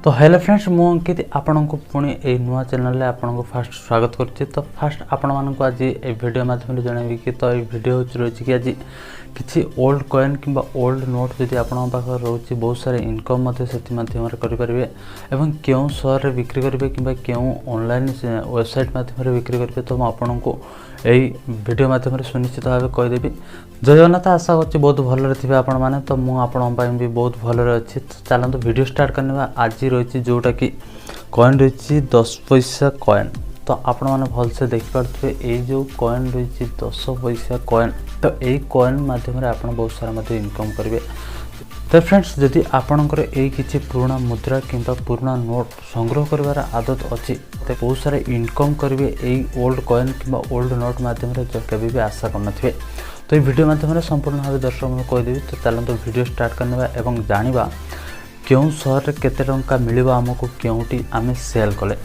तो hello friends मु अंकित आपण को पुणी ए नुआ चैनल आपन को फास्ट स्वागत करछि। तो फास्ट आपण मान को आज ए वीडियो माध्यम जणावी कि तो ए वीडियो रही कि आज किछि ओल्ड कॉइन किंबा ओल्ड नोट जदि आपण पाखर रहउछि बहुत सारे इनकम मध्ये सेति माध्यम रे करि परिबे एवं केउ शहर रे बिक्री करिवे किंबा केउ ऑनलाइन वेबसाइट माध्यम रे बिक्री करिवे। तो आपण को एई वीडियो माध्यम रे सुनिश्चित भाबे कहि देबी। जय जगन्नाथ। आशा करछि बहुत भलो रे थिबे आपण माने। तो मु आपण पय भी बहुत भलो रे अछि। तो चलंतु वीडियो स्टार्ट करनेबा। आज रही जोटा कि कॉइन रही 10 पैसा कॉइन। तो आपण माने भल से देखि पारथुबे ए जो कॉइन रही 10 पैसा कॉइन। तो ए कॉइन माध्यम रे आपण बहुत सारा मध्ये इनकम करिवे। तो फ्रेंड्स जदि आपणकर ए किछि पुराना मुद्रा किंबा पुराना नोट संग्रह करबार आदत अछि तो बहुत सारा इनकम करिवे ए ओल्ड कॉइन किंबा ओल्ड नोट माध्यम रे जो केबे भी आशा करनथिबे। तो ये वीडियो माध्यम रे संपूर्ण भाव दर्शक मैं कहि देबी। तो चलंतु वीडियो स्टार्ट करनेबा एवं जानिबा केउ शहर रे केते टंका मिलिबा हमको केउटी आमे सेल कले।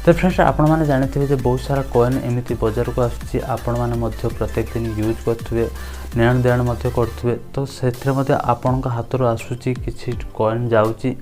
तो फ्रेंड्स आपण माने जानिथिबे जे बहुत सारा कॉइन एमिति बाजार को आछि आपण माने मध्य प्रत्येक दिन यूज करथुबे नेण देण मध्य करथुबे। तो सेथरे मध्य आपण का हाथ रो आसुची किछि कॉइन जाउची।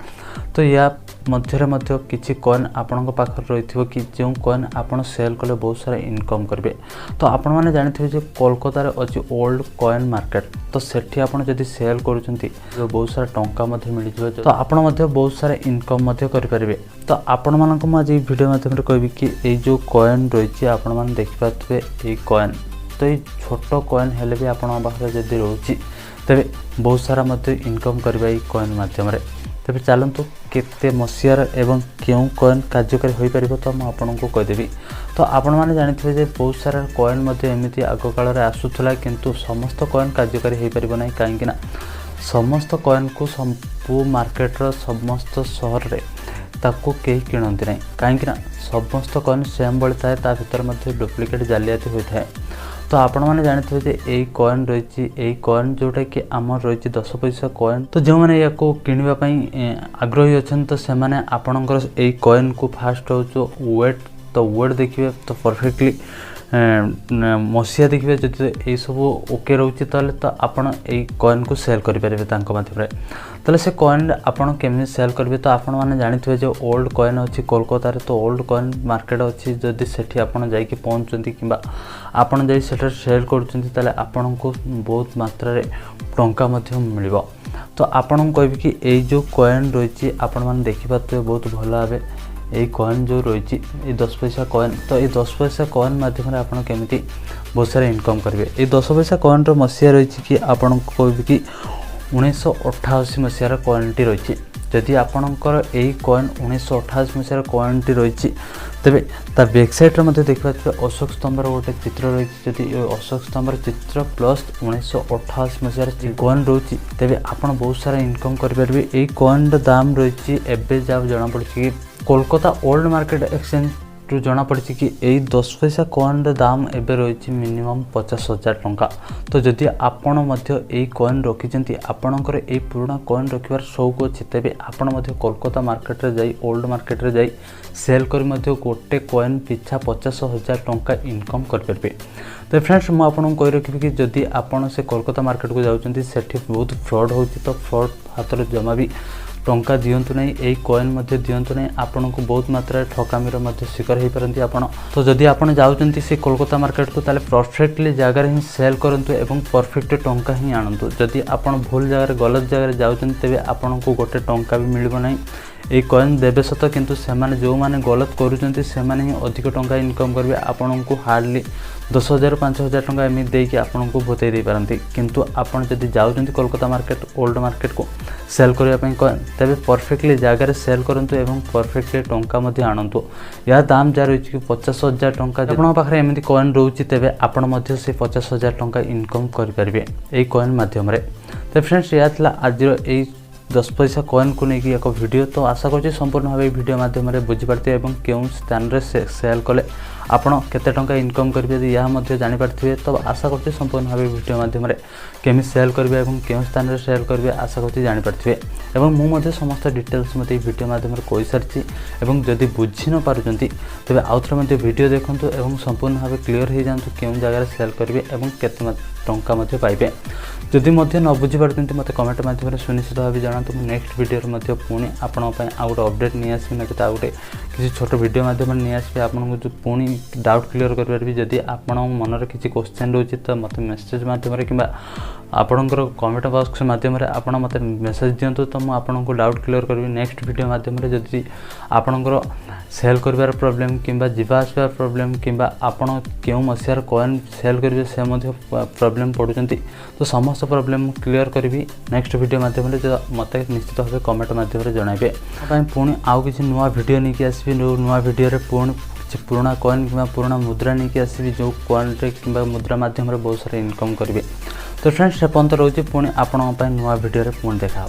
तो या मध्य किछि कॉइन आपण पाखर रहिथिबो कि जो कॉइन आपण सेल कले बहुत सारा इनकम करबे। तो आपण माने जानिथिबे जे कोलकाता रे अछि ओल्ड कॉइन मार्केट। तो सेठी आपण जदि सेल करूचंती तो बहुत सारा टंका मध्य मिलि जबे। तो आपण मध्य बहुत सारा इनकम मध्य करि परिबे। तो आपण मानको म आज ई वीडियो माध्यम रे कहबी कि ए जो कॉइन रहिछि आपण माने देखि पाथबे ए कॉइन। तो ये छोटो कॉइन हेले भी आपण पाखरे जदि रहउछि तबे बहुत सारा मध्य इनकम करबा ई कॉइन माध्यम रे। तबे चलंतु केते मसियार एवं केउ कॉइन कार्यकारी होई परिबो तो म आपनको कहि देबी। तो आपण माने जानिथिबे जे बहुत सारा कॉइन मध्ये एमिति आगो काल रे आसुथला किंतु समस्त कॉइन कार्यकारी होई परिबो नै। काहे कि ना समस्त कॉइन को संपू मार्केट रो समस्त शहर रे ताको केही किणंती नै। काहे कि ना समस्त कॉइन सेम बळी थाए ता भीतर मध्ये डुप्लिकेट जालियाती होई थाए। तो आपण माने जानिथिबे जे एई कॉइन रहिछि एई कॉइन जोटा कि हमर रहिछि 10 पैसा कॉइन। तो जो माने याको किनिबा पई आग्रही अछन तो से माने आपणकर एई कॉइन को फास्ट हो जो वेट। तो वेट देखिबे तो परफेक्टली मसिया देखिबे जदि ए सब ओके रहउछि ताले तो आपण एई कॉइन को सेल करि परिबे तांको माध्यम रे। ताले से कॉइन आपण केमि सेल करबे तो आपण माने जानिथिबे जे ओल्ड कॉइन अछि कोलकाता रे। तो ओल्ड कॉइन मार्केट अछि जदि सेठी आपण जाई कि पहुंचंती किबा आपण जाई सेटर सेल करचंती ताले आपण को बहुत मात्रा रे टंका मध्ये मिलिबो। तो आपण कहबी कि ए जो कॉइन रहिछि आपण माने देखि पाते बहुत भलो आबे ए कॉइन जो रहिछि ए 10 पैसा कॉइन। तो ए 10 पैसा कॉइन माध्यम रे आपण केमिति बहुत सारा इनकम करबे। ए 10 पैसा कॉइन रो मसिया रहिछि कि आपण कहबी कि 1988 मसिया रो कॉइनटी रहिछि। जदि आपणकर एई कॉइन 1988 मसिया रो कॉइनटी रहिछि तबे ता वेबसाइट रे मध्ये देखबाते अशोक स्तंभ रो गोटे चित्र रहिछि। जदि अशोक स्तंभ रो चित्र प्लस 1988 मसिया रो कॉइन रहिछि तबे आपण बहुत सारा इनकम करबे। एई कॉइन रो दाम रहिछि एबे जाव जणा पड़छि कि कोलकाता ओल्ड मार्केट एक्सचेंज रु जना पड़छि कि एई 10 पैसा कॉइन रो दाम एबे रहिछि मिनिमम 50,000 टंका। तो जदि आपण मध्य एई कॉइन रखिचंती आपणकर एई पुराना कॉइन रखिबार शौक अछि तबे आपण मध्य कोलकाता मार्केट रे जाई ओल्ड मार्केट रे जाई सेल करी मध्य गोटे कॉइन पिछा 50,000 टंका इनकम कर परबे। तो फ्रेंड्स मु आपन कहि रखिबि कि जदि आपण से कोलकाता मार्केट को जाउचंती सेठी बहुत फ्रॉड होछि। तो फ्रॉड हाथ रे जमा भी टंका दियंतु नै एई कॉइन मध्ये दियंतु नै आपन को बहुत मात्रा ठकामीर मध्ये शिकार हे परंती आपण। तो जदि आपण जाउचंती से कोलकाता मार्केट को ताले परफेक्टली जगह रे ही सेल करंतु एवं परफेक्ट टंका ही आनंतु। जदि आपण भूल जगह रे गलत जगह रे जाउचंती तबे आपण को गोटे टंका भी मिलबो नै। ए कॉइन देबे सत किंतु से माने जो माने गलत करूचंती से माने ही अधिक टंका इनकम करबे। आपण को हार्डली 10,000 5,000 टंका एमि देई कि आपण को भोतै दे पारंती। किंतु आपण जदि जाउचंती कोलकाता मार्केट ओल्ड मार्केट को सेल करिया पई कॉइन तबे परफेक्टली जगह रे सेल करंतु एवं परफेक्टली टंका मध्ये आनंतु। या दाम जा रही कि 50,000 टंका। आपण पाखरे एमिति कॉइन रहउची तबे आपण मध्ये से 50,000 टंका इनकम करि परिबे ए कॉइन माध्यम रे। तो फ्रेंड्स या थला आज ए 10 पैसा कॉइन को लेकिन एक वीडियो। तो आशा करछि संपूर्ण भाव वीडियो माध्यम रे बुझि पारते एवं केउ स्थान रे सेल कले आपण केते टंका इनकम करबे या मध्ये जानि पारथिबे। तो आशा करछि संपूर्ण भाव वीडियो माध्यम रे केमी सेल करेंगे और क्यों स्थान में सेल करेंगे आशा करती जानीपारे और मुझे समस्त डिटेल्स मत वीडियो माध्यम कही सारी और जदि बुझी न पार्टी तेज आउ थे वीडियो देखूँ और संपूर्ण भाव क्लीयर हो जातु क्यों जगह सेल करेंगे और केते टंका पाइबे जदि न बुझीपार मत कमेंट माध्यम सुनिश्चित भाव जनातु नेक्स्ट वीडियो पुणी आपण आउ गोटे अपडेट नहीं आसबि ना आउ गोटे किसी छोट वीडियो माध्यम नहीं आसबि आपको जो पुणी डाउट क्लीयर करेंगे जदि आपण मनर किसी क्वेश्चन रोचे तो मत मेसेज माध्यम कि आपणकर कमेंट बॉक्स माध्यम आपण मत मेसेज दिंतु तो मुझे डाउट क्लीयर करी नेक्स्ट वीडियो माध्यम जदि आपणकर सेल कर प्रॉब्लम किंबा जीवा आसबार प्रॉब्लम किंबा आपण क्यों मसीहार कॉइन सेल करेंगे से प्रॉब्लम पड़ुंट तो समस्त प्रॉब्लम क्लीयर करी नेक्स्ट वीडियो माध्यम मत निश्चित भाव कमेंट माध्यम जनइबे पुणी आउ किसी नुआ वीडियो नहीं कि आसबि नुआ वीडियो पुणी किसी पुराना कॉइन कि पुराना मुद्रा नहीं कि आसबि जो कॉइन कि मुद्रा माध्यम बहुत सारा इनकम करेंगे तो फ्रेंड्स से पर्यंत रोचे पुणी आपण नुआ वीडियो पुणी देखा।